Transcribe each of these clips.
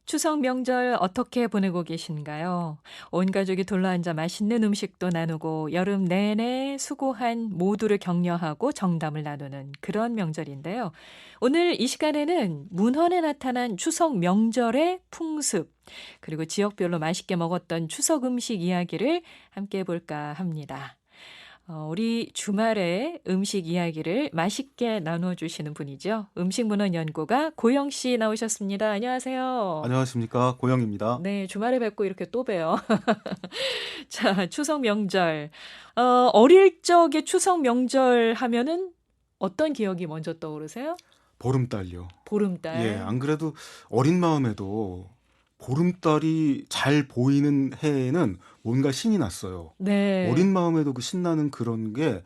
추석 명절 어떻게 보내고 계신가요? 온 가족이 둘러앉아 맛있는 음식도 나누고 여름 내내 수고한 모두를 격려하고 정담을 나누는 그런 명절인데요. 오늘 이 시간에는 문헌에 나타난 추석 명절의 풍습, 그리고 지역별로 맛있게 먹었던 추석 음식 이야기를 함께 해볼까 합니다. 우리 주말에 음식 이야기를 맛있게 나눠주시는 분이죠. 음식문헌연구가 고영 씨 나오셨습니다. 안녕하세요. 안녕하십니까, 고영입니다. 네, 주말에 뵙고 이렇게 또 봬요. 자, 추석 명절. 어, 어릴 적에 추석 명절 하면은 어떤 기억이 먼저 떠오르세요? 보름달요. 예, 보름달. 안 그래도 어린 마음에도 보름달이 잘 보이는 해에는 뭔가 신이 났어요. 네. 어린 마음에도 그 신나는 그런 게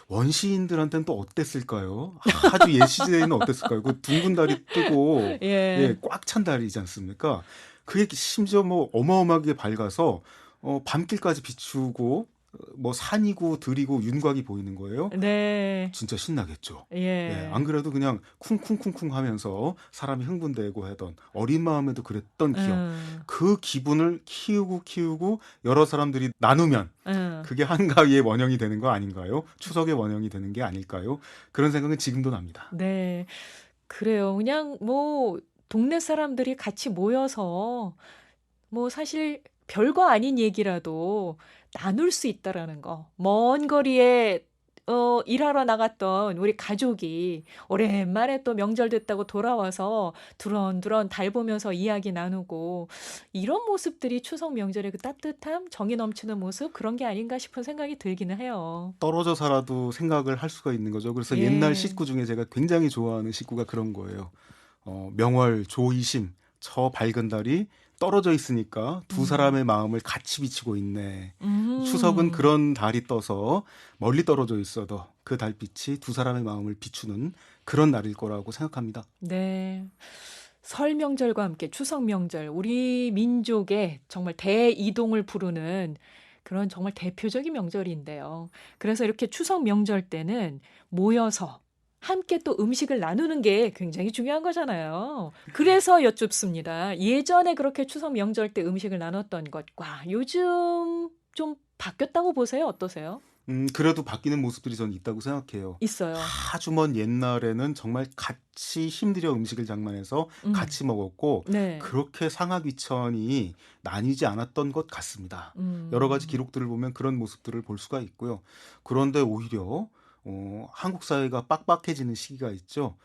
원시인들한테는 또 어땠을까요? 아주 옛 시대에는 어땠을까요? 그 둥근 달이 뜨고, 예. 예, 꽉 찬 달이지 않습니까? 그게 심지어 뭐 어마어마하게 밝아서, 밤길까지 비추고, 뭐 산이고 들이고 윤곽이 보이는 거예요. 네. 진짜 신나겠죠. 예, 안 예. 그래도 그냥 쿵쿵쿵쿵 하면서 사람이 흥분되고 하던 어린 마음에도 그랬던 기억. 음. 그 기분을 키우고 여러 사람들이 나누면 음. 그게 한가위의 원형이 되는 거 아닌가요? 추석의 원형이 되는 게 아닐까요? 그런 생각은 지금도 납니다. 네. 그래요. 그냥 뭐 동네 사람들이 같이 모여서 뭐 사실 별거 아닌 얘기라도 나눌 수 있다라는 거. 먼 거리에 일하러 나갔던 우리 가족이 오랜만에 또 명절 됐다고 돌아와서 두런두런 달 보면서 이야기 나누고 이런 모습들이 추석 명절의 그 따뜻함, 정이 넘치는 모습 그런 게 아닌가 싶은 생각이 들기는 해요. 떨어져 살아도 생각을 할 수가 있는 거죠. 그래서 옛날 예. 식구 중에 제가 굉장히 좋아하는 식구가 그런 거예요. 명월 조이심 저 밝은 달이 떨어져 있으니까 두 음. 사람의 마음을 같이 비추고 있네. 추석은 음. 그런 달이 떠서 멀리 떨어져 있어도 그 달빛이 두 사람의 마음을 비추는 그런 날일 거라고 생각합니다. 네. 설 명절과 함께 추석 명절, 우리 민족의 정말 대이동을 부르는 그런 정말 대표적인 명절인데요. 그래서 이렇게 추석 명절 때는 모여서 함께 또 음식을 나누는 게 굉장히 중요한 거잖아요. 그래서 여쭙습니다. 예전에 그렇게 추석 명절 때 음식을 나눴던 것과 요즘 좀 바뀌었다고 보세요? 어떠세요? 그래도 바뀌는 모습들이 저는 있다고 생각해요. 있어요. 아주 먼 옛날에는 정말 같이 힘들여 음식을 장만해서 음. 같이 먹었고, 네. 그렇게 상하귀천이 나뉘지 않았던 것 같습니다. 여러 가지 음. 기록들을 보면 그런 모습들을 볼 수가 있고요. 그런데 오히려 한국 사회가 빡빡해지는 시기가 있죠.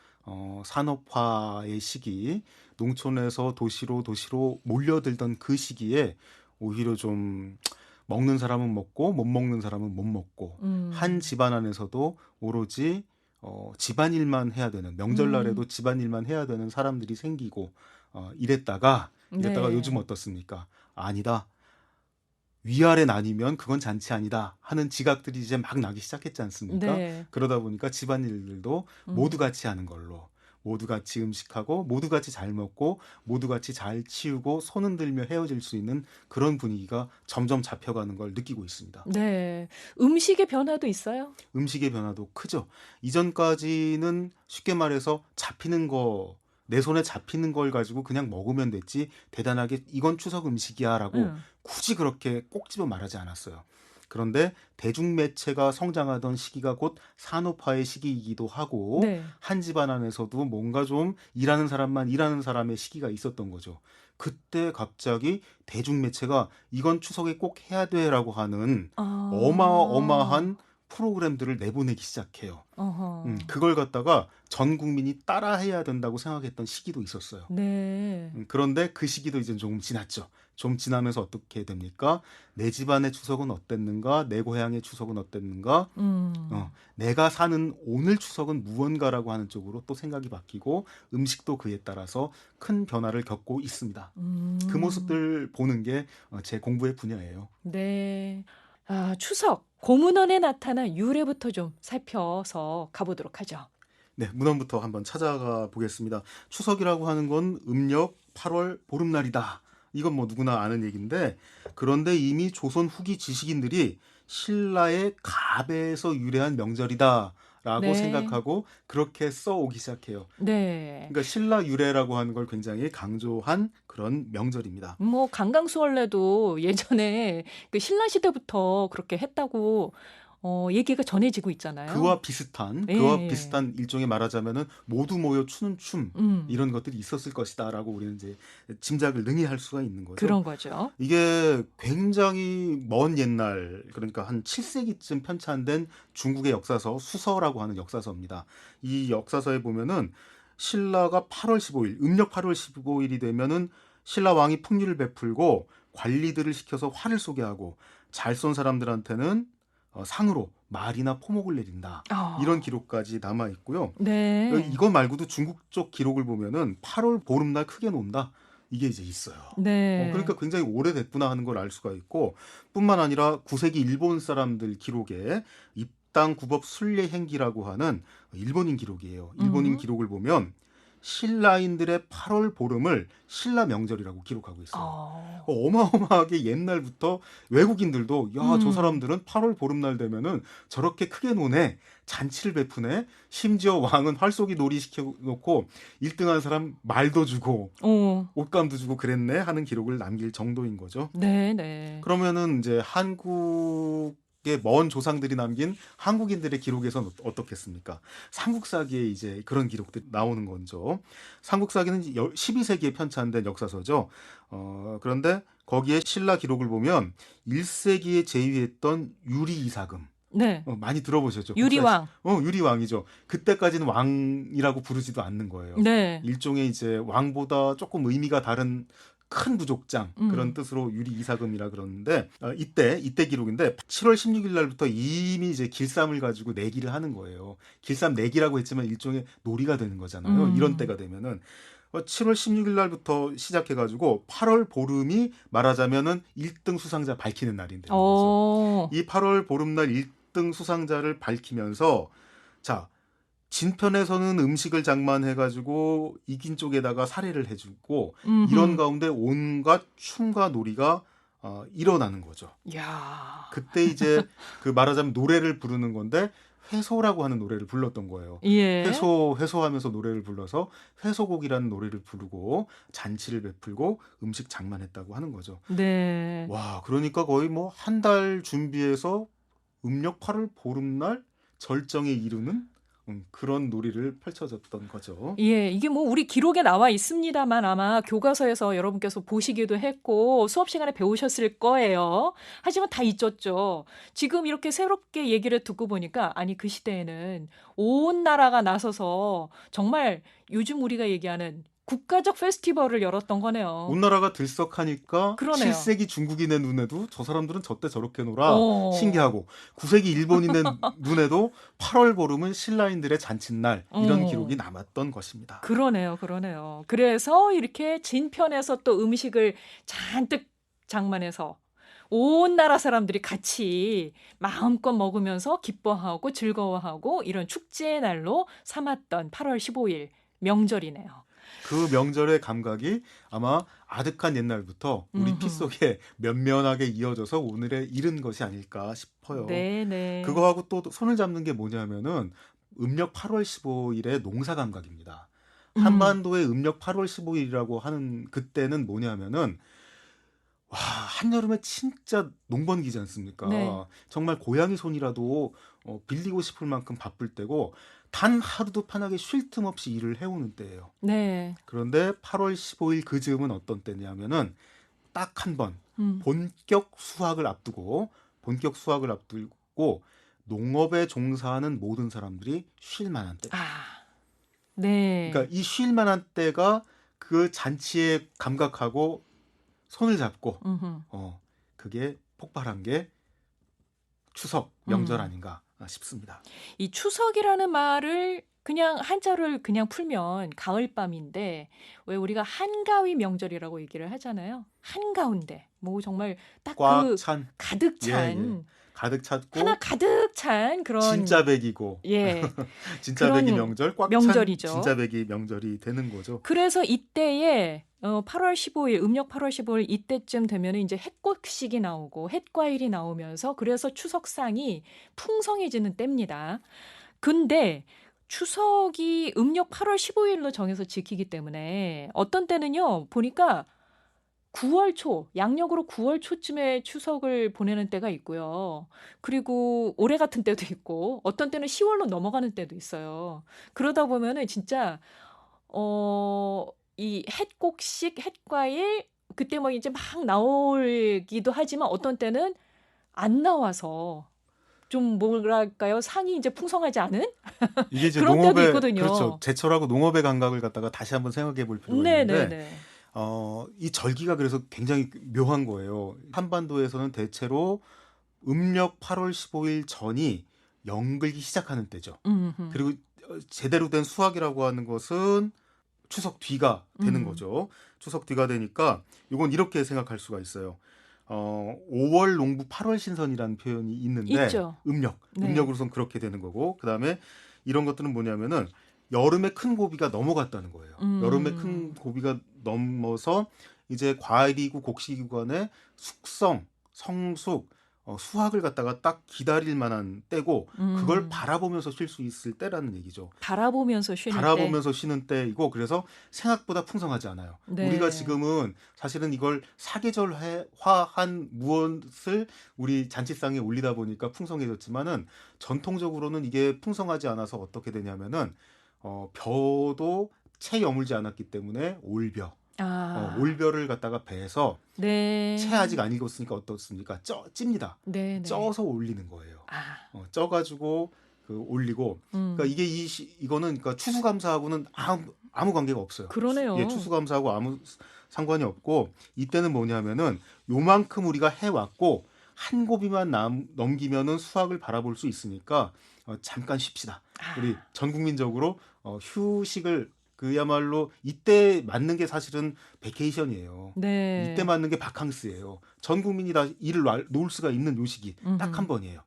산업화의 시기, 농촌에서 도시로 몰려들던 그 시기에 오히려 좀 먹는 사람은 먹고 못 먹는 사람은 못 먹고 한 음. 집안 안에서도 오로지 집안일만 해야 되는 명절날에도 음. 집안일만 해야 되는 사람들이 생기고 이랬다가 요즘 네. 어떻습니까? 아니다. 위아래 나뉘면 그건 잔치 아니다 하는 지각들이 이제 막 나기 시작했지 않습니까? 네. 그러다 보니까 집안일들도 모두 음. 같이 하는 걸로 모두 같이 음식하고 모두 같이 잘 먹고 모두 같이 잘 치우고 손 흔들며 헤어질 수 있는 그런 분위기가 점점 잡혀가는 걸 느끼고 있습니다. 네. 음식의 변화도 있어요? 음식의 변화도 크죠. 이전까지는 쉽게 말해서 잡히는 거, 내 손에 잡히는 걸 가지고 그냥 먹으면 됐지 대단하게 이건 추석 음식이야 라고 응. 굳이 그렇게 꼭 집어 말하지 않았어요. 그런데 대중매체가 성장하던 시기가 곧 산업화의 시기이기도 하고 네. 한 집안 안에서도 뭔가 좀 일하는 사람만 일하는 사람의 시기가 있었던 거죠. 그때 갑자기 대중매체가 이건 추석에 꼭 해야 돼라고 하는 아. 어마어마한 프로그램들을 내보내기 시작해요. 어허. 그걸 갖다가 전 국민이 따라해야 된다고 생각했던 시기도 있었어요. 네. 그런데 그 시기도 이제 조금 지났죠. 좀 지나면서 어떻게 됩니까? 내 집안의 추석은 어땠는가? 내 고향의 추석은 어땠는가? 음. 내가 사는 오늘 추석은 무언가라고 하는 쪽으로 또 생각이 바뀌고 음식도 그에 따라서 큰 변화를 겪고 있습니다. 그 음. 모습들 보는 게 제 공부의 분야예요. 네. 아, 추석. 고문원에 나타난 유래부터 좀 살펴서 가보도록 하죠. 네, 문헌부터 한번 찾아가 보겠습니다. 추석이라고 하는 건 음력 8월 보름날이다. 이건 뭐 누구나 아는 얘기인데 그런데 이미 조선 후기 지식인들이 신라의 갑에서 유래한 명절이다 라고 네. 생각하고 그렇게 써오기 시작해요. 네. 그러니까 신라 유래라고 하는 걸 굉장히 강조한 그런 명절입니다. 뭐 강강수월래도 예전에 그 신라 시대부터 그렇게 했다고 얘기가 전해지고 있잖아요. 그와 예. 비슷한 일종의 말하자면은 모두 모여 추는 춤 음. 이런 것들이 있었을 것이다라고 우리는 이제 짐작을 능히 할 수가 있는 거죠. 그런 거죠. 이게 굉장히 먼 옛날 그러니까 한 7세기쯤 편찬된 중국의 역사서 수서라고 하는 역사서입니다. 이 역사서에 보면은 신라가 8월 15일 음력 8월 15일이 되면은 신라 왕이 풍류를 베풀고 관리들을 시켜서 화를 쏘게 하고 잘 쏜 사람들한테는 상으로 말이나 포목을 내린다. 이런 아. 기록까지 남아 있고요. 네. 이거 말고도 중국 쪽 기록을 보면은 8월 보름날 크게 논다. 이게 이제 있어요. 네. 그러니까 굉장히 오래됐구나 하는 걸 알 수가 있고 뿐만 아니라 9세기 일본 사람들 기록에 입당 구법 순례 행기라고 하는 일본인 기록이에요. 일본인 음. 기록을 보면 신라인들의 8월 보름을 신라 명절이라고 기록하고 있어요. 어. 어마어마하게 옛날부터 외국인들도 야, 저 음. 사람들은 8월 보름날 되면은 저렇게 크게 노네. 잔치를 베푸네. 심지어 왕은 활쏘기 놀이 시켜놓고 1등한 사람 말도 주고 어. 옷감도 주고 그랬네 하는 기록을 남길 정도인 거죠. 네네. 그러면은 이제 한국의 먼 조상들이 남긴 한국인들의 기록에선 어떻겠습니까? 삼국사기에 이제 그런 기록들이 나오는 거죠. 삼국사기는 12세기에 편찬된 역사서죠. 그런데 거기에 신라 기록을 보면 1세기에 제위했던 유리 이사금 네. 많이 들어보셨죠? 유리왕. 유리왕이죠. 그때까지는 왕이라고 부르지도 않는 거예요. 네. 일종의 이제 왕보다 조금 의미가 다른 큰 부족장 그런 음. 뜻으로 유리 이사금이라 그러는데 이때 기록인데 7월 16일 날부터 이미 이제 길쌈을 가지고 내기를 하는 거예요. 길쌈 내기라고 했지만 일종의 놀이가 되는 거잖아요. 이런 음. 때가 되면은 7월 16일 날부터 시작해가지고 8월 보름이 말하자면은 1등 수상자 밝히는 날이 되는 거죠. 어. 이 8월 보름날 1등 수상자를 밝히면서 자 진편에서는 음식을 장만해가지고 이긴 쪽에다가 사례를 해주고 이런 음음. 가운데 온갖 춤과 놀이가 일어나는 거죠. 야. 그때 이제 그 말하자면 노래를 부르는 건데 회소라고 하는 노래를 불렀던 거예요. 예. 회소하면서 노래를 불러서 회소곡이라는 노래를 부르고 잔치를 베풀고 음식 장만했다고 하는 거죠. 네. 와, 그러니까 거의 뭐 한 달 준비해서 음력 8월 보름날 절정에 이르는 그런 놀이를 펼쳐졌던 거죠. 예. 이게 뭐 우리 기록에 나와 있습니다만 아마 교과서에서 여러분께서 보시기도 했고 수업 시간에 배우셨을 거예요. 하지만 다 잊었죠. 지금 이렇게 새롭게 얘기를 듣고 보니까 아니 그 시대에는 온 나라가 나서서 정말 요즘 우리가 얘기하는 국가적 페스티벌을 열었던 거네요. 온 나라가 들썩하니까 그러네요. 7세기 중국인의 눈에도 저 사람들은 저때 저렇게 놀아 어. 신기하고 9세기 일본인의 눈에도 8월 보름은 신라인들의 잔칫날 이런 기록이 어. 남았던 것입니다. 그러네요, 그러네요. 그래서 이렇게 진편에서 또 음식을 잔뜩 장만해서 온 나라 사람들이 같이 마음껏 먹으면서 기뻐하고 즐거워하고 이런 축제의 날로 삼았던 8월 15일 명절이네요. 그 명절의 감각이 아마 아득한 옛날부터 우리 피 음흠. 속에 면면하게 이어져서 오늘에 이른 것이 아닐까 싶어요. 네네. 그거하고 또 손을 잡는 게 뭐냐면은 음력 8월 15일의 농사 감각입니다. 음. 한반도의 음력 8월 15일이라고 하는 그때는 뭐냐면은 와, 한여름에 진짜 농번기지 네. 않습니까? 정말 고양이 손이라도 빌리고 싶을 만큼 바쁠 때고 단 하루도 편하게 쉴 틈 없이 일을 해오는 때예요. 네. 그런데 8월 15일 그 즈음은 어떤 때냐면은 딱 한 번 음. 본격 수확을 앞두고 농업에 종사하는 모든 사람들이 쉴 만한 때입니다. 아. 네. 그러니까 이 쉴 만한 때가 그 잔치에 감각하고 손을 잡고 음흠. 그게 폭발한 게 추석 명절 음. 아닌가 싶습니다. 이 추석이라는 말을 그냥 한자를 그냥 풀면 가을밤인데 왜 우리가 한가위 명절이라고 얘기를 하잖아요. 한가운데 뭐 정말 딱 꽉 그 찬, 가득 예, 예. 찬 가득 하나 찼고 가득 찬 그런 진짜 백이고 예 진짜 백이 그런 명절 꽉 찬 명절이죠. 진짜 백이 명절이 되는 거죠. 그래서 이때에 8월 15일 음력 8월 15일 이때쯤 되면은 인제 햇꽃식이 나오고 햇과일이 나오면서 그래서 추석상이 풍성해지는 때입니다. 근데 추석이 음력 8월 15일로 정해서 지키기 때문에 어떤 때는요, 보니까 9월 초, 양력으로 9월 초쯤에 추석을 보내는 때가 있고요. 그리고 올해 같은 때도 있고, 어떤 때는 10월로 넘어가는 때도 있어요. 그러다 보면은 진짜, 어, 이 햇곡식, 햇과일, 그때 뭐 이제 막 나오기도 하지만 어떤 때는 안 나와서 좀 뭐랄까요? 상이 이제 풍성하지 않은 이게 이제 그런 때도 농업의 그렇죠. 있거든요. 제철하고 농업의 감각을 갖다가 다시 한번 생각해 볼 필요가 있는데 네네네. 이 절기가 그래서 굉장히 묘한 거예요. 한반도에서는 대체로 음력 8월 15일 전이 영글기 시작하는 때죠. 음흠. 그리고 제대로 된 수확이라고 하는 것은 추석 뒤가 되는 음. 거죠. 추석 뒤가 되니까 이건 이렇게 생각할 수가 있어요. 5월 농부 8월 신선이라는 표현이 있는데 있죠. 음력, 네. 음력으로선 그렇게 되는 거고 그다음에 이런 것들은 뭐냐면은 여름에 큰 고비가 넘어갔다는 거예요. 여름에 큰 음. 고비가 넘어서 이제 과일이고 곡식이고 간에 숙성, 성숙, 수확을 갖다가 딱 기다릴 만한 때고 그걸 음. 바라보면서 쉴 수 있을 때라는 얘기죠. 바라보면서 쉬는 때. 바라보면서 쉬는 때이고 그래서 생각보다 풍성하지 않아요. 우리가 네. 지금은 사실은 이걸 사계절화한 무엇을 우리 잔치상에 올리다 보니까 풍성해졌지만은 전통적으로는 이게 풍성하지 않아서 어떻게 되냐면은 벼도 채 여물지 않았기 때문에 올벼, 아. 올벼를 갖다가 배서 채 아직 네. 안 익었으니까 어떻습니까? 찝니다. 네네. 쪄서 올리는 거예요. 아. 쪄가지고 그 올리고 그러니까 음. 이게 이거는 그러니까 추수감사하고는 아무 관계가 없어요. 그러네요. 추수감사하고 아무 상관이 없고 이때는 뭐냐면은 요만큼 우리가 해왔고 한 고비만 넘기면은 수확을 바라볼 수 있으니까 잠깐 쉽시다. 우리 아. 전 국민적으로 휴식을 그야말로 이때 맞는 게 사실은 베케이션이에요. 이때 네. 맞는 게 바캉스예요. 전 국민이 다 일을 놓을 수가 있는 요 시기 딱 한 음음. 번이에요.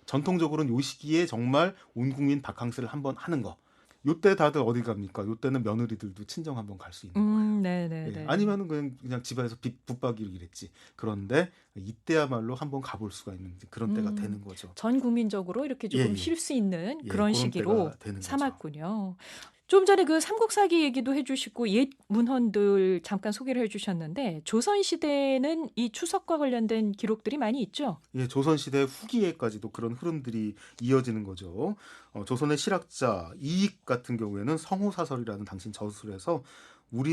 전통적으로는 요 시기에 정말 온 국민 바캉스를 한번 하는 거. 요때 다들 어디 갑니까? 요때는 며느리들도 친정 한번 갈 수 있는 거예요. 예, 네네네. 아니면은 그냥 집에서 붙박이로 일했지. 그런데 이때야말로 한번 가볼 수가 있는 그런 때가 음. 되는 거죠. 전 국민적으로 이렇게 예, 조금 예, 쉴 수 있는 예, 그런 그런 시기로 때가 되는 거죠. 삼았군요. 좀 전에 그 삼국사기 얘기도 해 주시고 옛 문헌들 잠깐 소개를 해 주셨는데 조선 시대에는 이 추석과 관련된 기록들이 많이 있죠? 예, 조선시대 후기에까지도 그런 흐름들이 이어지는 거죠. 조선의 실학자 이익 같은 경우에는 성호사설이라는 당신 저술에서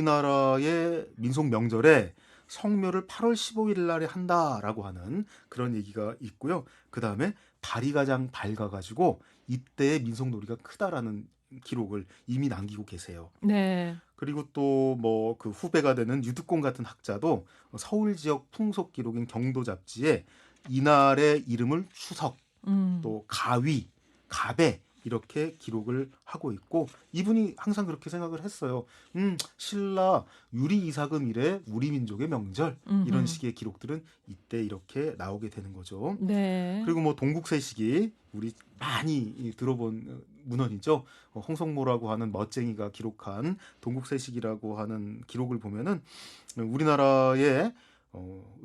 우리나라의 민속 명절에 성묘를 8월 15일 날에 한다라고 하는 그런 얘기가 있고요. 그 다음에 달이 가장 밝아가지고 이때의 민속놀이가 크다라는 기록을 이미 남기고 계세요. 네. 그리고 또 뭐 그 후배가 되는 유득공 같은 학자도 서울 지역 풍속 기록인 경도 잡지에 이날의 이름을 추석, 음. 또 가위, 가배 이렇게 기록을 하고 있고 이분이 항상 그렇게 생각을 했어요. 신라 유리 이사금 이래 우리 민족의 명절 이런 음음. 식의 기록들은 이때 이렇게 나오게 되는 거죠. 네. 그리고 뭐 동국세식이 우리 많이 들어본 문헌이죠. 홍성모라고 하는 멋쟁이가 기록한 동국세식이라고 하는 기록을 보면은 우리나라의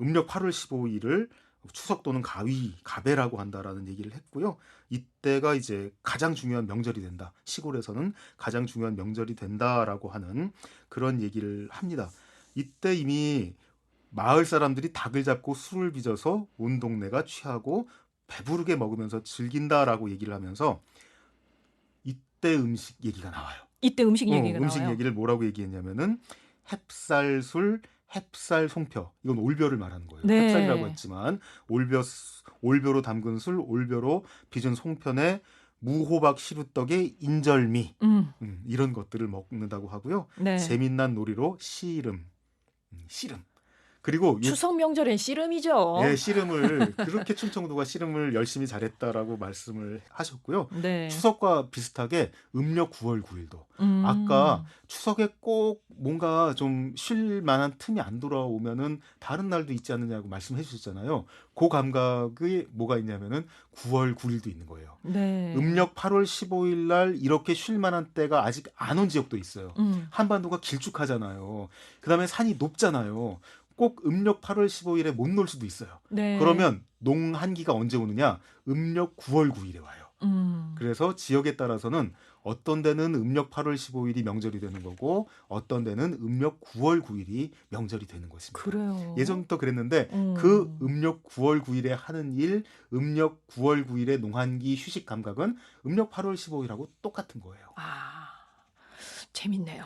음력 8월 15일을 추석 또는 가배라고 한다라는 얘기를 했고요. 이때가 이제 가장 중요한 명절이 된다. 시골에서는 가장 중요한 명절이 된다라고 하는 그런 얘기를 합니다. 이때 이미 마을 사람들이 닭을 잡고 술을 빚어서 온 동네가 취하고 배부르게 먹으면서 즐긴다라고 얘기를 하면서 이때 음식 얘기가 나와요. 이때 음식 얘기가 음식 나와요. 얘기를 뭐라고 얘기했냐면은 햅쌀술, 햅쌀 송표. 이건 올벼를 말하는 거예요. 햅쌀이라고 네. 했지만 올벼로 담근 술, 올벼로 빚은 송편에 무호박 시루떡에 인절미 음. 이런 것들을 먹는다고 하고요. 네. 재밌는 놀이로 씨름. 그리고 추석 명절엔 예, 씨름이죠. 씨름을 그렇게 충청도가 씨름을 열심히 잘했다라고 말씀을 하셨고요. 네. 추석과 비슷하게 음력 9월 9일도 아까 음. 추석에 꼭 뭔가 좀 쉴 만한 틈이 안 돌아오면은 다른 날도 있지 않느냐고 말씀해 주셨잖아요. 그 감각이 뭐가 있냐면은 9월 9일도 있는 거예요. 네. 음력 8월 15일 날 이렇게 쉴 만한 때가 아직 안 온 지역도 있어요. 음. 한반도가 길쭉하잖아요. 그다음에 산이 높잖아요. 꼭 음력 8월 15일에 못 놀 수도 있어요. 네. 그러면 농한기가 언제 오느냐? 음력 9월 9일에 와요. 그래서 지역에 따라서는 어떤 데는 음력 8월 15일이 명절이 되는 거고 어떤 데는 음력 9월 9일이 명절이 되는 것입니다. 그래요. 예전부터 그랬는데 그 음력 9월 9일에 하는 일, 음력 9월 9일의 농한기 휴식 감각은 음력 8월 15일하고 똑같은 거예요. 아, 재밌네요.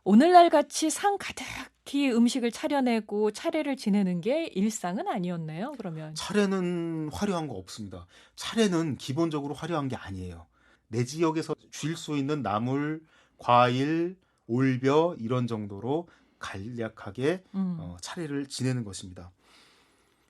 오늘날 같이 상 가득히 음식을 차려내고 차례를 지내는 게 일상은 아니었네요, 그러면. 차례는 화려한 거 없습니다. 차례는 기본적으로 화려한 게 아니에요. 내 지역에서 줄 수 있는 나물, 과일, 올벼 이런 정도로 간략하게 차례를 지내는 것입니다.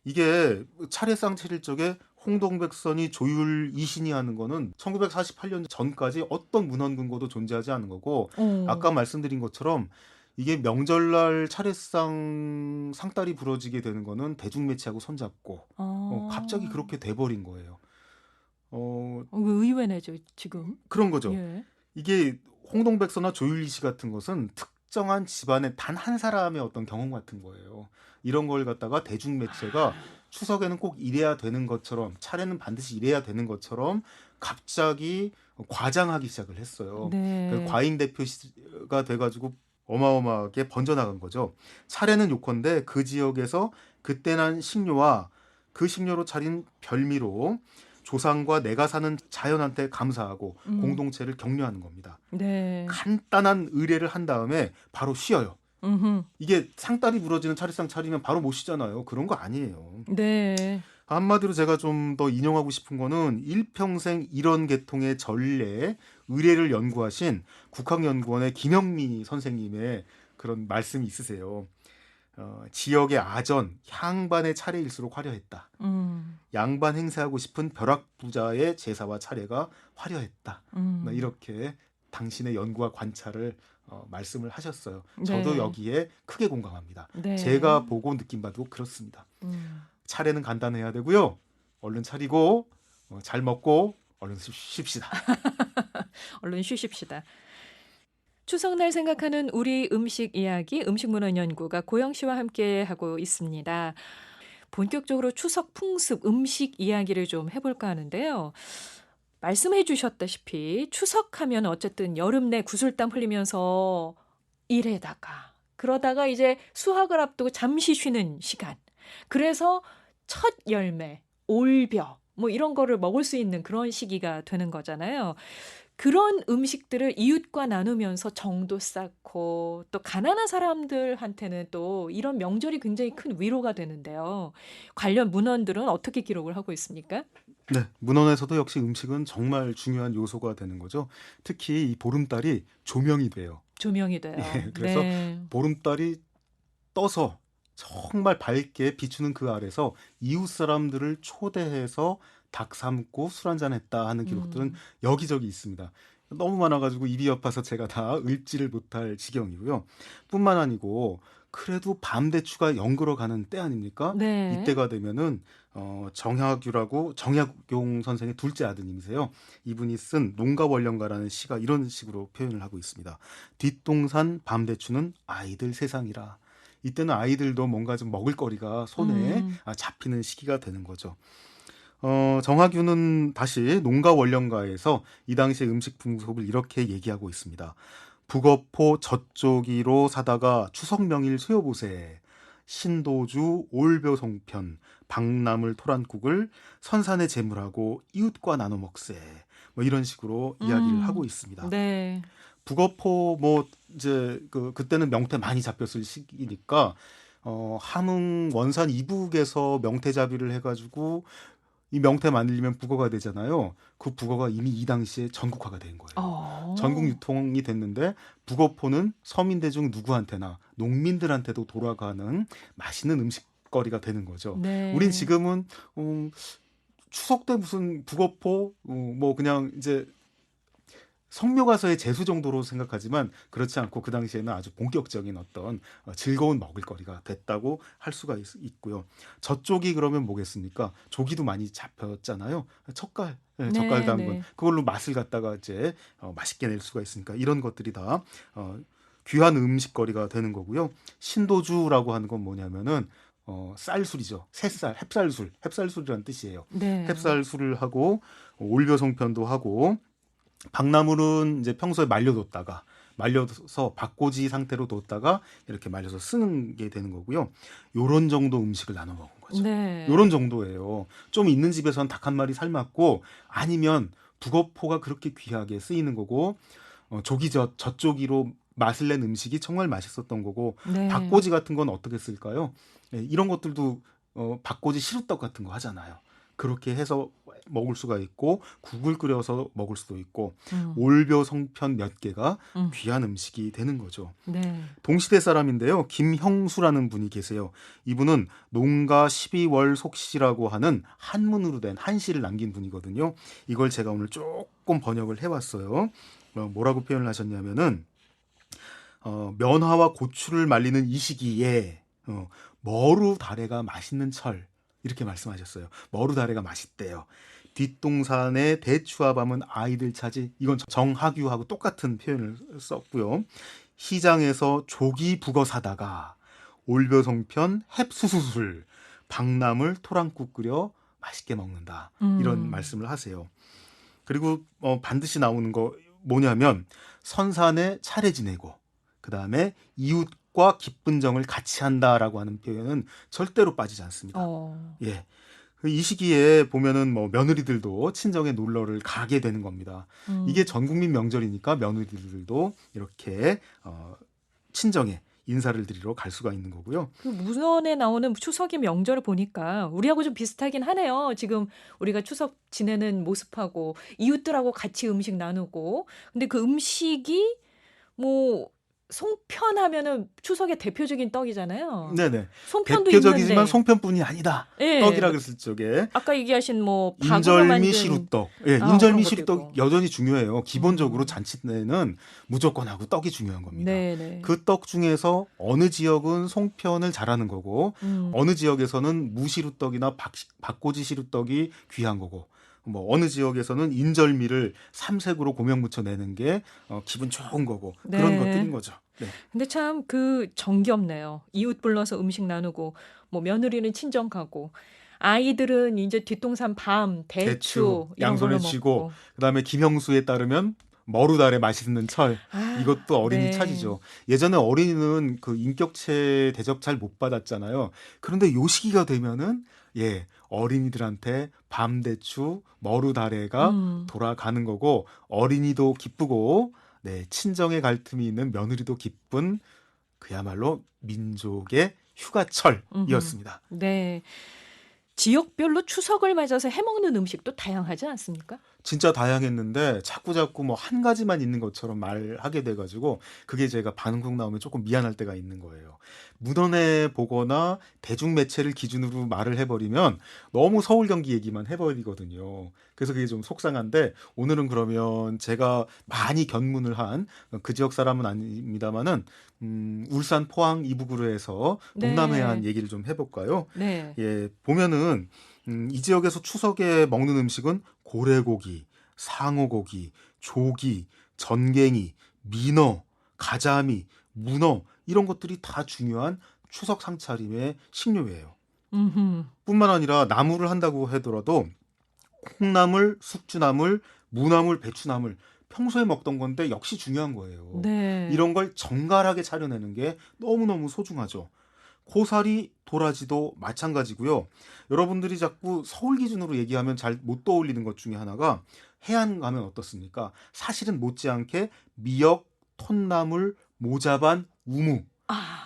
이게 차례상 차릴 적에 홍동백선이 조율 이신이 하는 거는 1948년 전까지 어떤 문헌 근거도 존재하지 않은 거고 아까 말씀드린 것처럼 이게 명절날 차례상 상다리 부러지게 되는 거는 대중매치하고 손잡고 갑자기 그렇게 돼버린 거예요. 의외네, 지금. 그런 거죠. 예. 이게 홍동백서나 조율리시 같은 것은 특정한 집안의 단 한 사람의 어떤 경험 같은 거예요. 이런 걸 갖다가 대중매체가 추석에는 꼭 이래야 되는 것처럼 차례는 반드시 이래야 되는 것처럼 갑자기 과장하기 시작을 했어요. 네. 과잉 대표가 돼가지고 어마어마하게 번져나간 거죠. 차례는 요컨대 그 지역에서 그때 난 식료와 그 식료로 차린 별미로 조상과 내가 사는 자연한테 감사하고 공동체를 격려하는 겁니다. 네. 간단한 의례를 한 다음에 바로 쉬어요. 이게 상다리 부러지는 차례상 차리면 바로 못 쉬잖아요. 그런 거 아니에요. 네. 한마디로 제가 좀 더 인용하고 싶은 거는 일평생 이런 계통의 전례, 의례를 연구하신 국학연구원의 김영미 선생님의 그런 말씀이 있으세요. 지역의 아전, 향반의 차례일수록 화려했다. 양반 행세하고 싶은 벼락부자의 제사와 차례가 화려했다. 이렇게 당신의 연구와 관찰을 말씀을 하셨어요. 저도 네. 여기에 크게 공감합니다. 네. 제가 보고 느낀 바도 그렇습니다. 차례는 간단해야 되고요. 얼른 차리고 잘 먹고 얼른 쉽시다. 얼른 쉬십시다. 추석날 생각하는 우리 음식 이야기 음식문헌연구가 고영 씨와 함께 하고 있습니다. 본격적으로 추석 풍습 음식 이야기를 좀 해볼까 하는데요. 말씀해 주셨다시피 추석하면 어쨌든 여름 내 구슬땀 흘리면서 일에다가 그러다가 이제 수학을 앞두고 잠시 쉬는 시간. 그래서 첫 열매, 올벼 뭐 이런 거를 먹을 수 있는 그런 시기가 되는 거잖아요. 그런 음식들을 이웃과 나누면서 정도 쌓고 또 가난한 사람들한테는 또 이런 명절이 굉장히 큰 위로가 되는데요. 관련 문헌들은 어떻게 기록을 하고 있습니까? 네, 문헌에서도 역시 음식은 정말 중요한 요소가 되는 거죠. 특히 이 보름달이 조명이 돼요. 조명이 돼요. 그래서 네. 보름달이 떠서 정말 밝게 비추는 그 아래서 이웃 사람들을 초대해서 닭 삶고 술 한잔 했다 하는 기록들은 여기저기 있습니다. 너무 많아가지고 입이 아파서 제가 다 읊지를 못할 지경이고요. 뿐만 아니고 그래도 밤대추가 연글어가는 때 아닙니까? 네. 이때가 되면은 정약유라고 정약용 선생의 둘째 아드님이세요. 이분이 쓴 농가원령가라는 시가 이런 식으로 표현을 하고 있습니다. 뒷동산 밤대추는 아이들 세상이라. 이때는 아이들도 뭔가 좀 먹을거리가 손에 잡히는 시기가 되는 거죠. 정학유는 다시 농가원령가에서 이 당시의 음식 풍속을 이렇게 얘기하고 있습니다. 북어포 저쪽이로 사다가 추석 명일 쇠어보세. 신도주 올벼송편 박나물 토란국을 선산에 제물하고 이웃과 나눠 먹세. 뭐 이런 식으로 이야기를 하고 있습니다. 네. 북어포 뭐 이제 그때는 명태 많이 잡혔을 시기니까 함흥 원산 이북에서 명태잡이를 해가지고 이 명태 만들면 북어가 되잖아요. 그 북어가 이미 이 당시에 전국화가 된 거예요. 전국 유통이 됐는데 북어포는 서민대 중 누구한테나 농민들한테도 돌아가는 맛있는 음식거리가 되는 거죠. 네. 우린 지금은 추석 때 무슨 북어포 뭐 그냥 이제 성묘 가서의 제수 정도로 생각하지만 그렇지 않고 그 당시에는 아주 본격적인 어떤 즐거운 먹을거리가 됐다고 할 수가 있고요. 저쪽이 그러면 뭐겠습니까? 조기도 많이 잡혔잖아요. 젓갈, 젓갈 담근 그걸로 맛을 갖다가 이제 맛있게 낼 수가 있으니까 이런 것들이 다 귀한 음식거리가 되는 거고요. 신도주라고 하는 건 뭐냐면은 쌀술이죠. 새쌀, 햅쌀술이라는 뜻이에요. 네. 햅쌀술을 하고 올벼송편도 하고 박나물은 이제 평소에 말려서 박꼬지 상태로 뒀다가 이렇게 말려서 쓰는 게 되는 거고요. 요런 정도 음식을 나눠 먹은 거죠. 네. 요런 정도예요. 좀 있는 집에선 닭 한 마리 삶았고 아니면 북어포가 그렇게 귀하게 쓰이는 거고 저쪽이로 맛을 낸 음식이 정말 맛있었던 거고 네. 박꼬지 같은 건 어떻게 쓸까요? 네, 이런 것들도 박꼬지 시루떡 같은 거 하잖아요. 그렇게 해서 먹을 수가 있고 국을 끓여서 먹을 수도 있고 올벼 송편 몇 개가 음. 귀한 음식이 되는 거죠. 네. 동시대 사람인데요. 김형수라는 분이 계세요. 이분은 농가 12월 속시라고 하는 한문으로 된 한시를 남긴 분이거든요. 이걸 제가 오늘 조금 번역을 해왔어요. 뭐라고 표현을 하셨냐면은 면화와 고추를 말리는 이 시기에 머루 다래가 맛있는 철 이렇게 말씀하셨어요. 머루 다래가 맛있대요. 뒷동산의 대추와밤은 아이들 차지. 이건 정학유하고 똑같은 표현을 썼고요. 시장에서 조기 북어 사다가 올벼송편 햅수수술 박나물 토랑국 끓여 맛있게 먹는다. 이런 말씀을 하세요. 그리고 반드시 나오는 거 뭐냐면 선산에 차례 지내고 그 다음에 이웃과 기쁜 정을 같이 한다라고 하는 표현은 절대로 빠지지 않습니다. 예. 이 시기에 보면은 며느리들도 친정에 놀러를 가게 되는 겁니다. 이게 전 국민 명절이니까 며느리들도 이렇게 친정에 인사를 드리러 갈 수가 있는 거고요. 그 문헌에 나오는 추석의 명절을 보니까 우리하고 좀 비슷하긴 하네요. 지금 우리가 추석 지내는 모습하고 이웃들하고 같이 음식 나누고. 근데 그 음식이 뭐 송편하면은 추석의 대표적인 떡이잖아요. 네네. 송편도 대표적이지만 있는데. 송편뿐이 아니다. 예. 떡이라 그랬을 적에 아까 얘기하신 뭐 박으로 인절미 만든 시루떡. 예, 그런 인절미 것도 시루떡 있고. 여전히 중요해요. 기본적으로 잔치 때는 무조건 하고 떡이 중요한 겁니다. 네네. 그 떡 중에서 어느 지역은 송편을 잘하는 거고 어느 지역에서는 무시루떡이나 박꼬지 시루떡이 귀한 거고 어느 지역에서는 인절미를 삼색으로 고명 묻혀 내는 게 기분 좋은 거고 그런 네. 것들인 거죠. 네. 근데 참 그 정겹네요. 이웃 불러서 음식 나누고 뭐 며느리는 친정 가고 아이들은 이제 뒷동산 밤, 대추 이런 양손에 걸로 쥐고 먹고. 그다음에 김형수에 따르면 머루달에 맛있는 철 이것도 어린이 네. 차지죠. 예전에 어린이는 그 인격체 대접 잘 못 받았잖아요. 그런데 요 시기가 되면은 어린이들한테 밤대추 머루다래가 돌아가는 거고 어린이도 기쁘고 친정의 갈등이 있는 며느리도 기쁜 그야말로 민족의 휴가철이었습니다. 네. 지역별로 추석을 맞아서 해먹는 음식도 다양하지 않습니까? 진짜 다양했는데 자꾸 한 가지만 있는 것처럼 말하게 돼가지고 그게 제가 방송 나오면 조금 미안할 때가 있는 거예요. 문헌에 보거나 대중매체를 기준으로 말을 해버리면 너무 서울 경기 얘기만 해버리거든요. 그래서 그게 좀 속상한데 오늘은 그러면 제가 많이 견문을 한 그 지역 사람은 아닙니다만은 울산 포항 이북으로 해서 동남해안 얘기를 좀 해볼까요? 네. 보면은 이 지역에서 추석에 먹는 음식은 고래고기, 상어고기, 조기, 전갱이, 민어, 가자미, 문어 이런 것들이 다 중요한 추석 상차림의 식료예요. 뿐만 아니라 나물을 한다고 하더라도 콩나물, 숙주나물, 무나물, 배추나물 평소에 먹던 건데 역시 중요한 거예요. 네. 이런 걸 정갈하게 차려내는 게 너무너무 소중하죠. 고사리, 도라지도 마찬가지고요. 여러분들이 자꾸 서울 기준으로 얘기하면 잘 못 떠올리는 것 중에 하나가 해안 가면 어떻습니까? 사실은 못지않게 미역, 톳나물, 모자반, 우무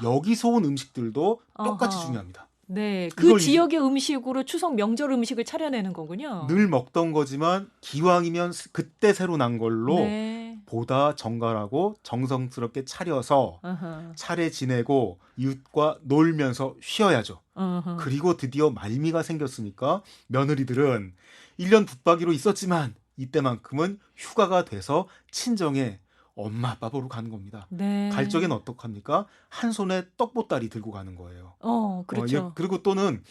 여기서 온 음식들도 똑같이 아하. 중요합니다. 네. 그 지역의 음식으로 추석 명절 음식을 차려내는 거군요. 늘 먹던 거지만 기왕이면 그때 새로 난 걸로 네. 보다 정갈하고 정성스럽게 차려서 아하. 차례 지내고 이웃과 놀면서 쉬어야죠. 아하. 그리고 드디어 말미가 생겼으니까 며느리들은 1년 붙박이로 있었지만 이때만큼은 휴가가 돼서 친정에 엄마 아빠 보러 가는 겁니다. 네. 갈 적엔 어떡합니까? 한 손에 떡보따리 들고 가는 거예요. 그렇죠. 그리고 또는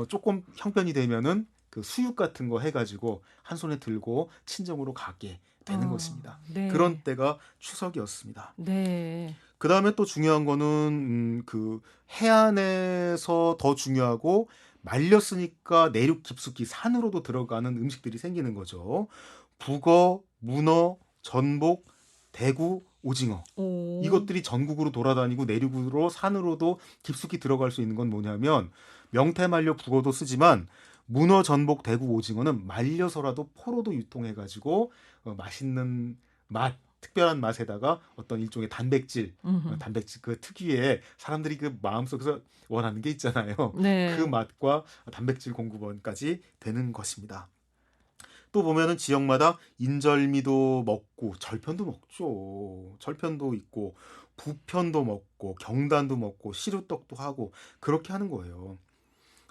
조금 형편이 되면은 그 수육 같은 거 해가지고 한 손에 들고 친정으로 가게 되는 것입니다. 네. 그런 때가 추석이었습니다. 네. 그다음에 또 중요한 거는 그 해안에서 더 중요하고 말렸으니까 내륙 깊숙이 산으로도 들어가는 음식들이 생기는 거죠. 북어, 문어, 전복, 대구, 오징어. 오. 이것들이 전국으로 돌아다니고 내륙으로 산으로도 깊숙이 들어갈 수 있는 건 뭐냐면 명태 말려 북어도 쓰지만 문어, 전복, 대구, 오징어는 말려서라도 포로도 유통해가지고 맛있는 맛, 특별한 맛에다가 어떤 일종의 단백질, 음흠. 단백질 그 특유의 사람들이 그 마음속에서 원하는 게 있잖아요. 그 네. 맛과 단백질 공급원까지 되는 것입니다. 또 보면은 지역마다 인절미도 먹고 절편도 먹죠. 절편도 있고 부편도 먹고 경단도 먹고 시루떡도 하고 그렇게 하는 거예요.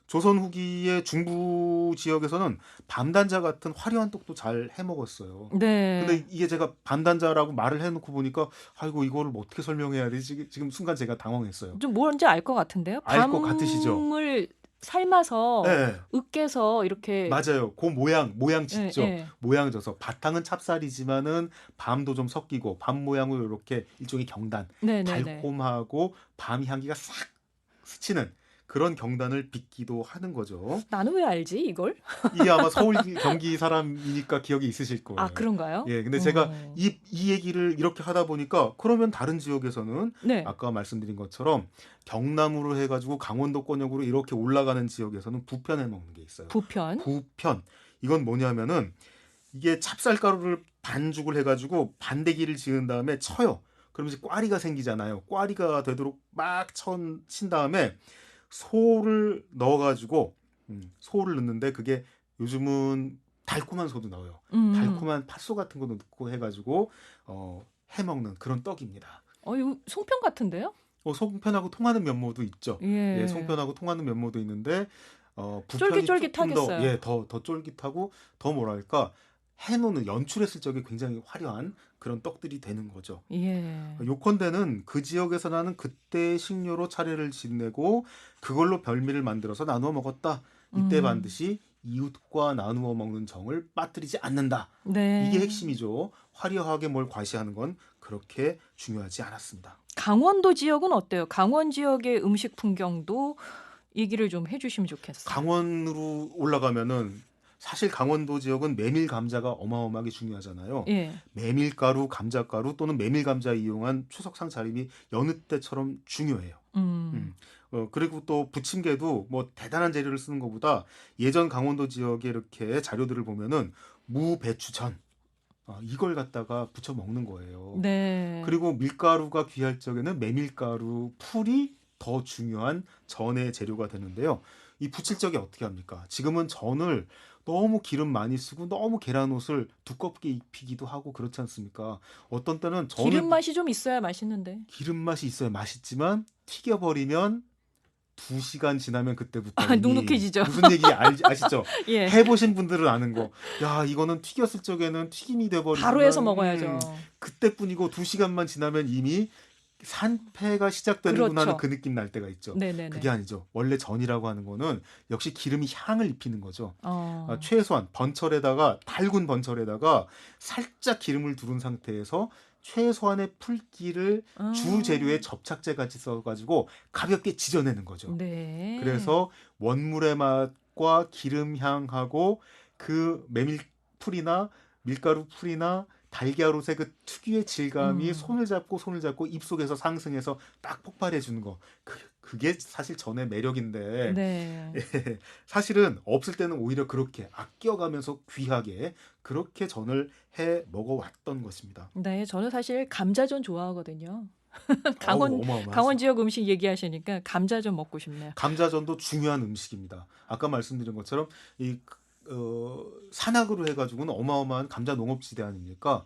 조선 후기의 중부 지역에서는 밤단자 같은 화려한 떡도 잘 해 먹었어요. 네. 근데 이게 제가 밤단자라고 말을 해놓고 보니까 아이고 이거를 뭐 어떻게 설명해야 되지? 지금 순간 제가 당황했어요. 좀 뭔지 알 것 같은데요. 알 것 같으시죠? 밤을 예, 삶아서 예. 으깨서 이렇게 맞아요. 그 모양 예, 짓죠. 예. 모양 져서 바탕은 찹쌀이지만은 밤도 좀 섞이고 밤 모양으로 이렇게 일종의 경단, 네네네. 달콤하고 밤 향기가 싹 스치는 그런 경단을 빚기도 하는 거죠. 나는 왜 알지 이걸? 이게 아마 서울 경기 사람이니까 기억이 있으실 아 거예요. 그런가요? 예, 근데 제가 어. 이 얘기를 이렇게 하다 보니까 그러면 다른 지역에서는 네. 아까 말씀드린 것처럼 경남으로 해가지고 강원도권역으로 이렇게 올라가는 지역에서는 부편해 먹는 게 있어요. 부편. 부편. 이건 뭐냐면은 이게 찹쌀가루를 반죽을 해가지고 반대기를 지은 다음에 쳐요. 그러면서 꽈리가 생기잖아요. 꽈리가 되도록 막 친 다음에 소를 넣어가지고 소를 넣는데 그게 요즘은 달콤한 소도 넣어요. 음. 달콤한 팥소 같은 것도 넣고 해가지고 해먹는 그런 떡입니다. 이거 송편 같은데요? 송편하고 통하는 면모도 있죠. 예, 예. 송편하고 통하는 면모도 있는데 부편이 조금 더, 쫄깃쫄깃하겠어요. 예, 더 쫄깃하고 더 뭐랄까 해놓는 연출했을 적에 굉장히 화려한 그런 떡들이 되는 거죠. 예. 요컨대는 그 지역에서 나는 그때 식료로 차례를 지내고 그걸로 별미를 만들어서 나누어 먹었다. 이때 음. 반드시 이웃과 나누어 먹는 정을 빠뜨리지 않는다. 이게 네. 핵심이죠. 화려하게 뭘 과시하는 건 그렇게 중요하지 않았습니다. 강원도 지역은 어때요? 강원 지역의 음식 풍경도 얘기를 좀 해주시면 좋겠어요. 강원으로 올라가면은 사실 강원도 지역은 메밀 감자가 어마어마하게 중요하잖아요. 예. 메밀가루, 감자가루 또는 메밀 감자 이용한 추석상 차림이 여느 때처럼 중요해요. 음. 음. 그리고 또 부침개도 뭐 대단한 재료를 쓰는 것보다 예전 강원도 지역에 이렇게 자료들을 보면은 무, 배추, 전 이걸 갖다가 부쳐 먹는 거예요. 네. 그리고 밀가루가 귀할 적에는 메밀가루 풀이 더 중요한 전의 재료가 되는데요. 이 부칠 적에 어떻게 합니까? 지금은 전을 너무 기름 많이 쓰고 너무 계란옷을 두껍게 입히기도 하고 그렇지 않습니까? 어떤 때는 기름 전을 맛이 좀 있어야 맛있는데. 기름 맛이 있어야 맛있지만 튀겨버리면 2시간 지나면 그때부터 아, 이미 눅눅해지죠. 무슨 얘기 아시죠? 예. 해보신 분들은 아는 거. 야, 이거는 튀겼을 적에는 튀김이 바로 해서 돼버리지만 먹어야죠. 그때뿐이고 2시간만 지나면 이미 산패가 시작되는구나 하는 그렇죠. 그 느낌 날 때가 있죠. 그게 네네네. 아니죠. 원래 전이라고 하는 거는 역시 기름이 향을 입히는 거죠. 어. 최소한 번철에다가 달군 번철에다가 살짝 기름을 두른 상태에서 최소한의 풀기를 주 재료에 음. 접착제 같이 써가지고 가볍게 지져내는 거죠. 네. 그래서 원물의 맛과 기름 향하고 그 메밀풀이나 밀가루 풀이나 달걀옷의 그 특유의 질감이 음. 손을 잡고 입속에서 상승해서 딱 폭발해 주는 거. 그게 사실 전의 매력인데 네. 사실은 없을 때는 오히려 그렇게 아껴가면서 귀하게 그렇게 전을 해 먹어왔던 것입니다. 네, 저는 사실 감자전 좋아하거든요. 아우 강원 어마어마하죠. 지역 음식 얘기하시니까 감자전 먹고 싶네요. 감자전도 중요한 음식입니다. 아까 말씀드린 것처럼 이 산악으로 해가지고는 어마어마한 감자 농업지대 아닙니까?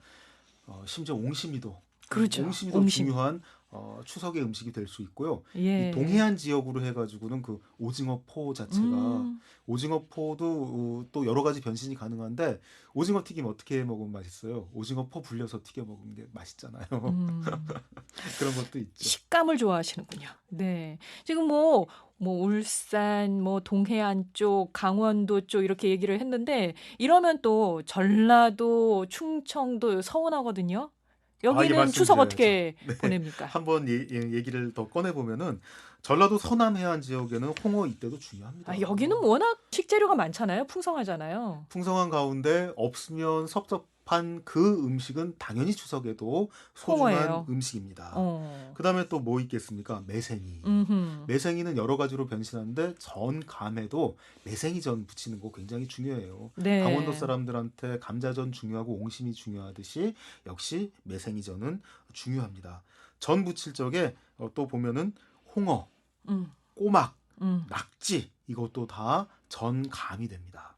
심지어 옹심이도 그렇죠. 옹심이도 옹심이. 중요한 추석의 음식이 될 수 있고요. 이 예. 동해안 지역으로 해가지고는 그 오징어 포 자체가 음. 오징어 포도 또 여러 가지 변신이 가능한데 오징어 튀김 어떻게 먹으면 맛있어요? 오징어 포 불려서 튀겨 먹는 게 맛있잖아요. 음. 그런 것도 있죠. 식감을 좋아하시는군요. 네. 지금 뭐 울산, 뭐 동해안 쪽, 강원도 쪽 이렇게 얘기를 했는데 이러면 또 전라도, 충청도 서운하거든요. 예, 여기는 추석 말씀드려야죠. 어떻게 네. 보냅니까? 한번 얘기를 더 꺼내 보면은 전라도 서남 해안 지역에는 홍어 이때도 중요합니다. 여기는 워낙 식재료가 많잖아요. 풍성하잖아요. 풍성한 가운데 없으면 섭섭한 그 음식은 당연히 추석에도 소중한 홍어예요. 음식입니다. 어. 그다음에 또 뭐 있겠습니까? 매생이. 음흠. 매생이는 여러 가지로 변신하는데 전감에도 매생이전 부치는 거 굉장히 중요해요. 강원도 네. 사람들한테 감자전 중요하고 옹심이 중요하듯이 역시 매생이전은 중요합니다. 전 부칠 적에 또 보면은 홍어, 음. 꼬막, 음. 낙지 이것도 다 전감이 됩니다.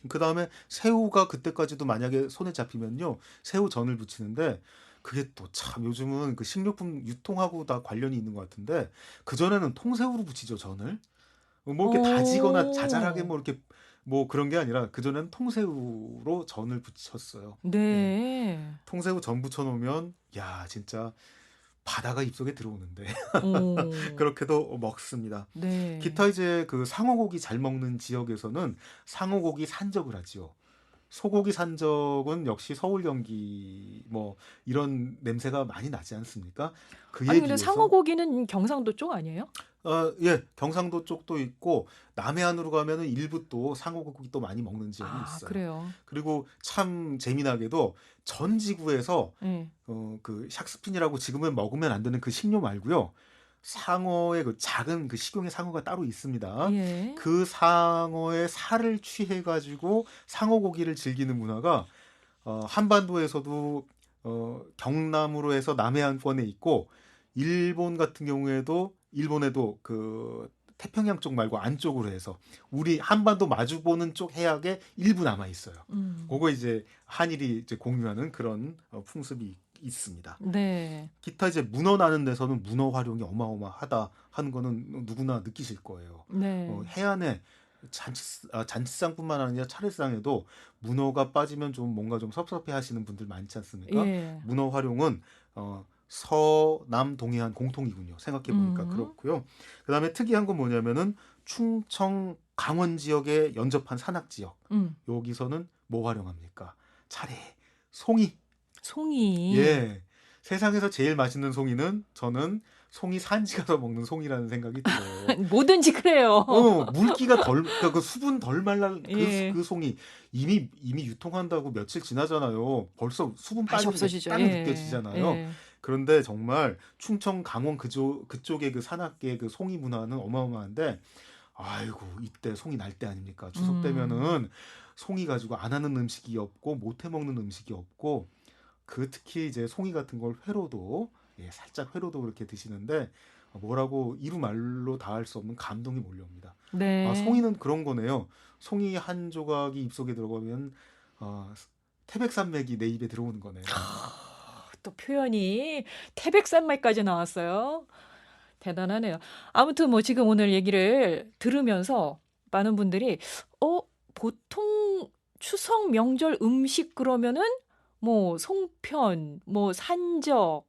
그 다음에 새우가 그때까지도 만약에 손에 잡히면요, 새우전을 부치는데 그게 또 참 요즘은 그 식료품 유통하고 다 관련이 있는 것 같은데 그 전에는 통새우로 부치죠 전을. 뭐 이렇게 다지거나 자잘하게 오. 뭐 이렇게 뭐 그런 게 아니라 그 전에는 통새우로 전을 부쳤어요. 예, 네. 통새우 전 부쳐 놓으면 야 진짜 바다가 입속에 들어오는데 오. 그렇게도 먹습니다. 네. 기타 이제 그 상어고기 잘 먹는 지역에서는 상어고기 산적을 하지요. 소고기 산적은 역시 서울 경기 뭐 이런 냄새가 많이 나지 않습니까? 아니 그에 근데 비해서 상어고기는 경상도 쪽 아니에요? 예, 경상도 쪽도 있고 남해안으로 가면은 일부 또 상어고기 또 많이 먹는 지역이 있어요. 그래요. 그리고 참 재미나게도 전 지구에서 예. 그 샥스핀이라고 지금은 먹으면 안 되는 그 식료 말고요. 상어의 그 작은 그 식용의 상어가 따로 있습니다. 예. 그 상어의 살을 취해 가지고 상어 고기를 즐기는 문화가 한반도에서도 경남으로 해서 남해안권에 있고 일본 같은 경우에도 일본에도 그 태평양 쪽 말고 안쪽으로 해서 우리 한반도 마주보는 쪽 해역에 일부 남아 있어요. 음. 그거 이제 한일이 이제 공유하는 그런 풍습이 있습니다. 네. 기타 이제 문어 나는 데서는 문어 활용이 어마어마하다 하는 거는 누구나 느끼실 거예요. 네. 해안에 잔치상뿐만 아니라 차례상에도 문어가 빠지면 좀 뭔가 좀 섭섭해 하시는 분들 많지 않습니까? 예. 문어 활용은 서남 동해안 공통이군요. 생각해 보니까 음. 그렇고요. 그다음에 특이한 건 뭐냐면은 충청 강원 지역에 연접한 산악 지역. 음. 여기서는 뭐 활용합니까? 차례, 송이. 송이. 예. 세상에서 제일 맛있는 송이는 저는 송이 산지 가서 먹는 송이라는 생각이 들어요. 뭐든지 그래요. 물기가 그러니까 그 수분 덜 말라 예. 그 송이 이미 유통한다고 며칠 지나잖아요. 벌써 수분 맛이 빠지는 게 없어지죠. 딱 예. 느껴지잖아요. 예. 그런데 정말 충청 강원 그쪽의 그 산악계 그 송이 문화는 어마어마한데 아이고 이때 송이 날 때 아닙니까? 추석 음. 되면은 송이 가지고 안 하는 음식이 없고 못 해 먹는 음식이 없고 그 특히 이제 송이 같은 걸 회로도 살짝 회로도 그렇게 드시는데 뭐라고 이루 말로 다 할 수 없는 감동이 몰려옵니다. 네. 송이는 그런 거네요. 송이 한 조각이 입속에 들어가면 태백산맥이 내 입에 들어오는 거네요. 또 표현이 태백산맥까지 나왔어요. 대단하네요. 아무튼 뭐 지금 오늘 얘기를 들으면서 많은 분들이 보통 추석 명절 음식 그러면은 뭐 송편, 뭐 산적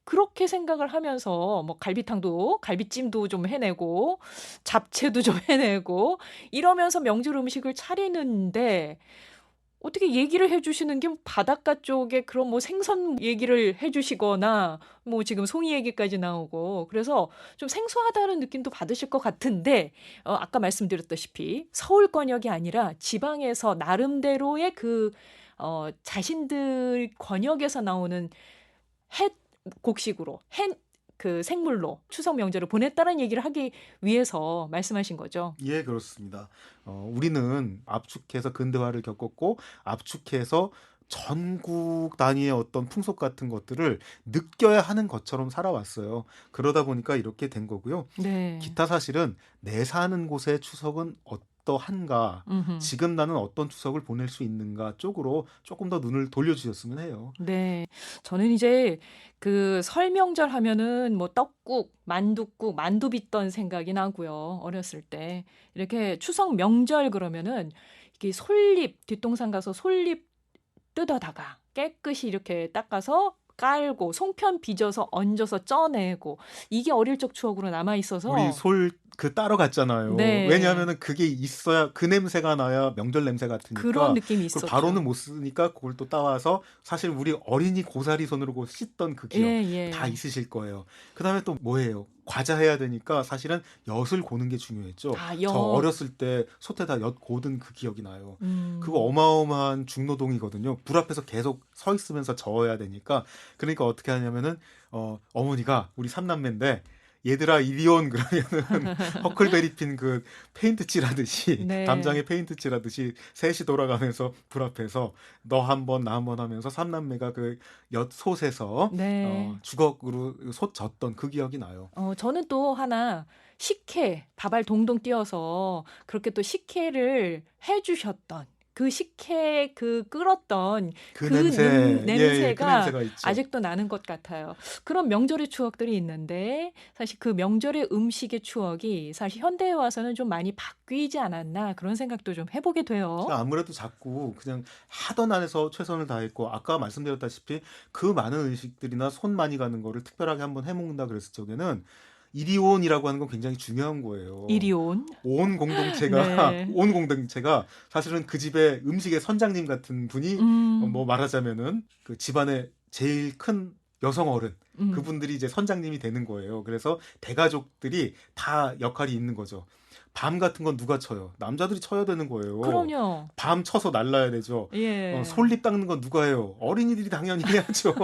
그렇게 생각을 하면서 뭐 갈비찜도 좀 해내고 잡채도 좀 해내고 이러면서 명절 음식을 차리는데 어떻게 얘기를 해 주시는 게 바닷가 쪽에 그런 뭐 생선 얘기를 해 주시거나 뭐 지금 송이 얘기까지 나오고 그래서 좀 생소하다는 느낌도 받으실 것 같은데 아까 말씀드렸다시피 서울 권역이 아니라 지방에서 나름대로의 자신들 권역에서 나오는 해 곡식으로 그 생물로 추석 명절을 보냈다는 얘기를 하기 위해서 말씀하신 거죠. 예, 그렇습니다. 우리는 압축해서 근대화를 겪었고 압축해서 전국 단위의 어떤 풍속 같은 것들을 느껴야 하는 것처럼 살아왔어요. 그러다 보니까 이렇게 된 거고요. 네. 기타 사실은 내 사는 곳의 추석은 어떠한가, 음흠. 지금 나는 어떤 추석을 보낼 수 있는가 쪽으로 조금 더 눈을 돌려주셨으면 해요. 네. 저는 이제 그 설 명절 하면은 뭐 떡국, 만둣국, 만두 빚던 생각이 나고요. 어렸을 때. 이렇게 추석 명절 그러면은 이게 뒷동산 가서 솔잎 뜯어다가 깨끗이 이렇게 닦아서 깔고 송편 빚어서 얹어서 쪄내고 이게 어릴 적 추억으로 남아 우리 있어서 솔 따라갔잖아요. 네. 왜냐하면은 그게 있어야 그 냄새가 나야 명절 냄새 그런 같으니까 느낌이 그걸 있었죠. 바로는 못 쓰니까 그걸 또 따와서 사실 우리 어린이 고사리 손으로 그 씻던 그 기억 예, 다 예. 있으실 거예요. 그다음에 또 뭐예요? 과자 해야 되니까 사실은 엿을 고는 게 중요했죠. 아, 저 엿. 어렸을 때 솥에다 엿 고든 그 기억이 나요. 그거 음. 어마어마한 중노동이거든요. 불 앞에서 계속 서 있으면서 저어야 되니까. 그러니까 어떻게 하냐면은 어머니가 우리 삼남매인데 얘들아 이리 온 그러면은 허클베리 핀 그 페인트 칠하듯이 네. 담장에 페인트 칠하듯이 셋이 돌아가면서 불 앞에서 너 한 번 나 한 번 하면서 삼남매가 그 엿솥에서 네. 주걱으로 솥 젓던 그 기억이 나요. 저는 또 하나 식혜, 밥알 동동 띄어서 그렇게 또 식혜를 해 주셨던 그 식혜 그 끓었던 그 그 냄새, 예, 그 냄새가 냄새가 있죠. 아직도 나는 것 같아요. 그런 명절의 추억들이 있는데 사실 그 명절의 음식의 추억이 사실 현대에 와서는 좀 많이 바뀌지 않았나 그런 생각도 좀 해보게 돼요. 아무래도 자꾸 그냥 하던 안에서 최선을 다했고 아까 말씀드렸다시피 그 많은 음식들이나 손 많이 가는 거를 특별하게 한번 해먹는다 그랬을 적에는 이리온이라고 하는 건 굉장히 중요한 거예요. 이리 온. 온 공동체가 네. 온 공동체가 사실은 그 집의 음식의 선장님 같은 분이 뭐 말하자면은 그 집안의 제일 큰 여성 어른 음. 그분들이 이제 선장님이 되는 거예요. 그래서 대가족들이 다 역할이 있는 거죠. 밤 같은 건 누가 쳐요? 남자들이 쳐야 되는 거예요. 그럼요. 밤 쳐서 날라야 되죠. 예. 솔잎 닦는 건 누가 해요? 어린이들이 당연히 해야죠.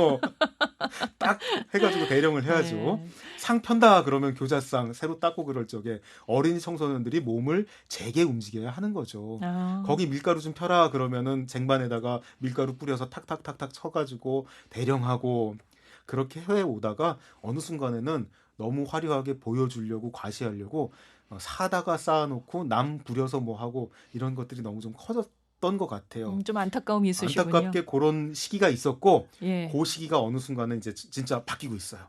딱 해가지고 대령을 해야죠. 네. 상 편다 그러면 교자상 새로 닦고 그럴 적에 어린이 청소년들이 몸을 제게 움직여야 하는 거죠. 아. 거기 밀가루 좀 펴라 그러면은 쟁반에다가 밀가루 뿌려서 탁탁탁탁 쳐가지고 대령하고 그렇게 해 오다가 어느 순간에는 너무 화려하게 보여주려고 과시하려고 사다가 쌓아놓고 남 부려서 뭐 하고 이런 것들이 너무 좀 커졌던 것 같아요. 좀 안타까움이 있으시군요. 안타깝게 그런 시기가 있었고 예. 그 시기가 어느 순간에 이제 진짜 바뀌고 있어요.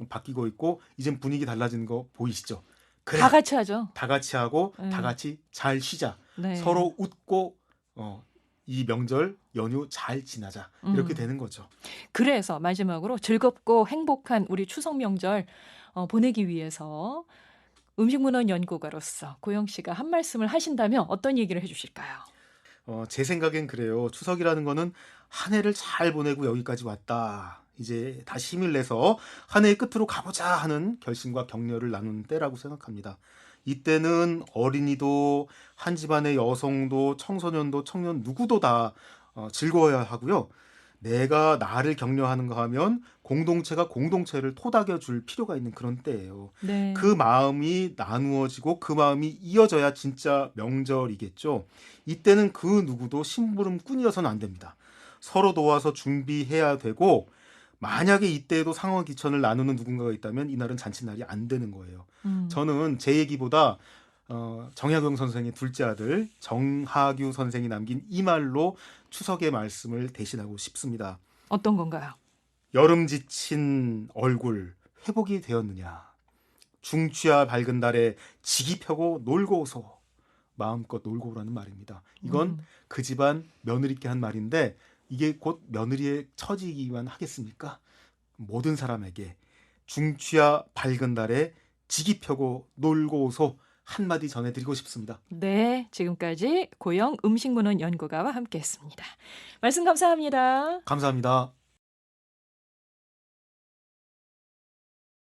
바뀌고 있고 이젠 분위기 달라지는 거 보이시죠? 그래, 다 같이 하죠. 다 같이 하고 네. 다 같이 잘 쉬자. 네. 서로 웃고 이 명절 연휴 잘 지나자. 이렇게 되는 거죠. 그래서 마지막으로 즐겁고 행복한 우리 추석 명절 보내기 위해서 음식문화 연구가로서 고영 씨가 한 말씀을 하신다면 어떤 얘기를 해주실까요? 제 생각엔 그래요. 추석이라는 거는 한 해를 잘 보내고 여기까지 왔다. 이제 다시 힘을 내서 한 해의 끝으로 가보자 하는 결심과 격려를 나누는 때라고 생각합니다. 이때는 어린이도 한 집안의 여성도 청소년도 청년 누구도 다 즐거워야 하고요. 내가 나를 격려하는가 하면 공동체가 공동체를 토닥여 줄 필요가 있는 그런 때예요. 네. 그 마음이 나누어지고 그 마음이 이어져야 진짜 명절이겠죠. 이때는 그 누구도 심부름꾼이어서는 안 됩니다. 서로 도와서 준비해야 되고 만약에 이때에도 상어기천을 나누는 누군가가 있다면 이날은 잔칫날이 안 되는 거예요. 저는 제 얘기보다 정약용 선생의 둘째 아들 정하규 선생이 남긴 이 말로 추석의 말씀을 대신하고 싶습니다. 어떤 건가요? 여름 지친 얼굴 회복이 되었느냐. 중취하 밝은 달에 지기 펴고 놀고 오소. 마음껏 놀고 오라는 말입니다. 이건 그 집안 며느리께 한 말인데 이게 곧 며느리의 처지이기만 하겠습니까? 모든 사람에게 중취하 밝은 달에 지기 펴고 놀고 오소 한마디 전해드리고 싶습니다. 네, 지금까지 고영 음식문헌 연구가와 함께했습니다. 말씀 감사합니다. 감사합니다.